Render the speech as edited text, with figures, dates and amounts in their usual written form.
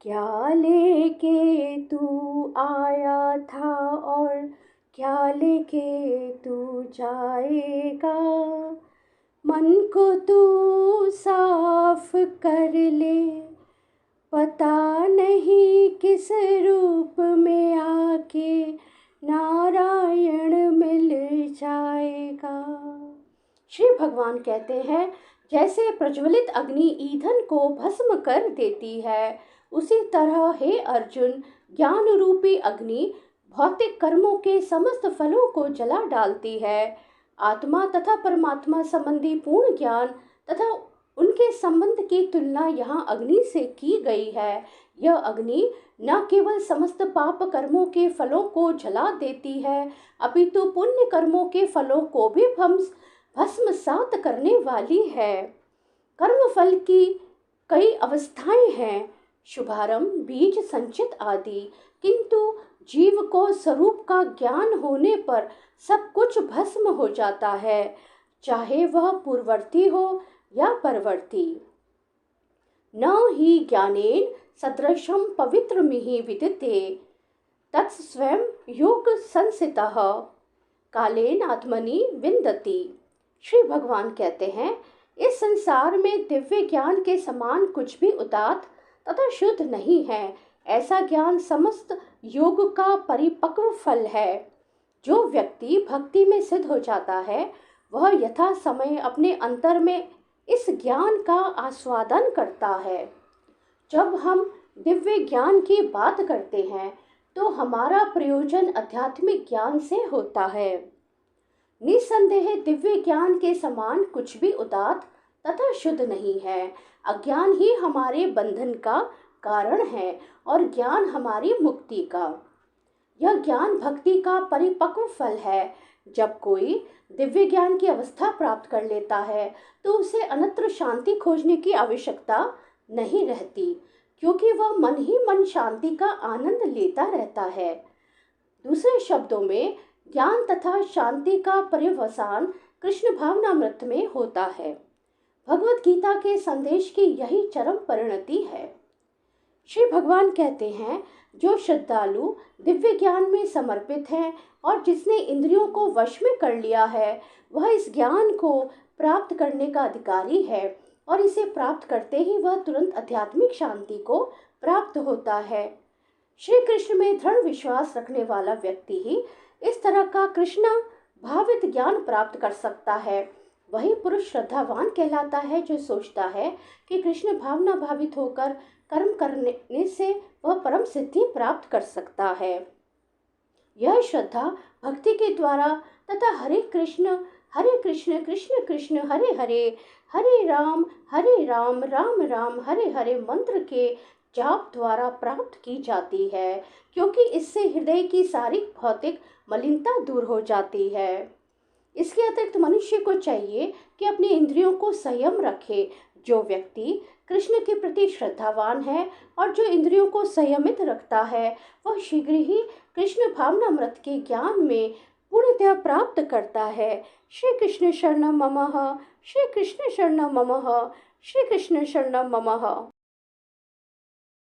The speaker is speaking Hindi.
क्या लेके तू आया था और क्या लेके तू जाएगा। मन को तू साफ कर ले, पता नहीं किस रूप में आके नारायण मिल जाएगा। श्री भगवान कहते हैं, जैसे प्रज्वलित अग्नि ईंधन को भस्म कर देती है, उसी तरह हे अर्जुन, ज्ञान रूपी अग्नि भौतिक कर्मों के समस्त फलों को जला डालती है। आत्मा तथा परमात्मा संबंधी पूर्ण ज्ञान तथा उनके संबंध की तुलना यहाँ अग्नि से की गई है। यह अग्नि न केवल समस्त पाप कर्मों के फलों को जला देती है, अपितु पुण्य कर्मों के फलों को भी भस्मसात करने वाली है। कर्म फल की कई अवस्थाएं हैं, शुभारंभ, बीज, संचित आदि, किंतु जीव को स्वरूप का ज्ञान होने पर सब कुछ भस्म हो जाता है, चाहे वह पूर्ववर्ती हो या परवर्ती। न हि ज्ञानेन सदृशं पवित्रमिहि विद्यते तत्स्वयं योग संसितः कालेन आत्मनि विन्दति। श्री भगवान कहते हैं, इस संसार में दिव्य ज्ञान के समान कुछ भी उदात्त तथा शुद्ध नहीं है। ऐसा ज्ञान समस्त योग का परिपक्व फल है। जो व्यक्ति भक्ति में सिद्ध हो जाता है, वह यथा समय अपने अंतर में इस ज्ञान का आस्वादन करता है। जब हम दिव्य ज्ञान की बात करते हैं, तो हमारा प्रयोजन आध्यात्मिक ज्ञान से होता है। निसंदेह दिव्य ज्ञान के समान कुछ भी उदात्त तथा शुद्ध नहीं है। अज्ञान ही हमारे बंधन का कारण है और ज्ञान हमारी मुक्ति का। यह ज्ञान भक्ति का परिपक्व फल है। जब कोई दिव्य ज्ञान की अवस्था प्राप्त कर लेता है, तो उसे अन्यत्र शांति खोजने की आवश्यकता नहीं रहती, क्योंकि वह मन ही मन शांति का आनंद लेता रहता है। दूसरे शब्दों में, ज्ञान तथा शांति का पर्यवसान कृष्ण भावनामृत में होता है। भगवत गीता के संदेश की यही चरम परिणति है। श्री भगवान कहते हैं, जो श्रद्धालु दिव्य ज्ञान में समर्पित है और जिसने इंद्रियों को वश में कर लिया है, वह इस ज्ञान को प्राप्त करने का अधिकारी है और इसे प्राप्त करते ही वह तुरंत आध्यात्मिक शांति को प्राप्त होता है। श्री कृष्ण में दृढ़ विश्वास रखने वाला व्यक्ति ही इस तरह का कृष्ण भावित ज्ञान प्राप्त कर सकता है। वही पुरुष श्रद्धावान कहलाता है, जो सोचता है कि कृष्ण भावना भावित होकर कर्म करने से वह परम सिद्धि प्राप्त कर सकता है। यह श्रद्धा भक्ति के द्वारा तथा हरे कृष्ण कृष्ण कृष्ण हरे हरे, हरे राम राम राम हरे हरे मंत्र के जाप द्वारा प्राप्त की जाती है, क्योंकि इससे हृदय की सारी भौतिक मलिनता दूर हो जाती है। इसके अतिरिक्त मनुष्य को चाहिए कि अपनी इंद्रियों को संयम रखे। जो व्यक्ति कृष्ण के प्रति श्रद्धावान है और जो इंद्रियों को संयमित रखता है, वह शीघ्र ही कृष्ण भावनामृत के ज्ञान में पूर्णतया प्राप्त करता है। श्री कृष्ण शरणं मम, श्री कृष्ण शरणं मम, श्री कृष्ण शरणं मम।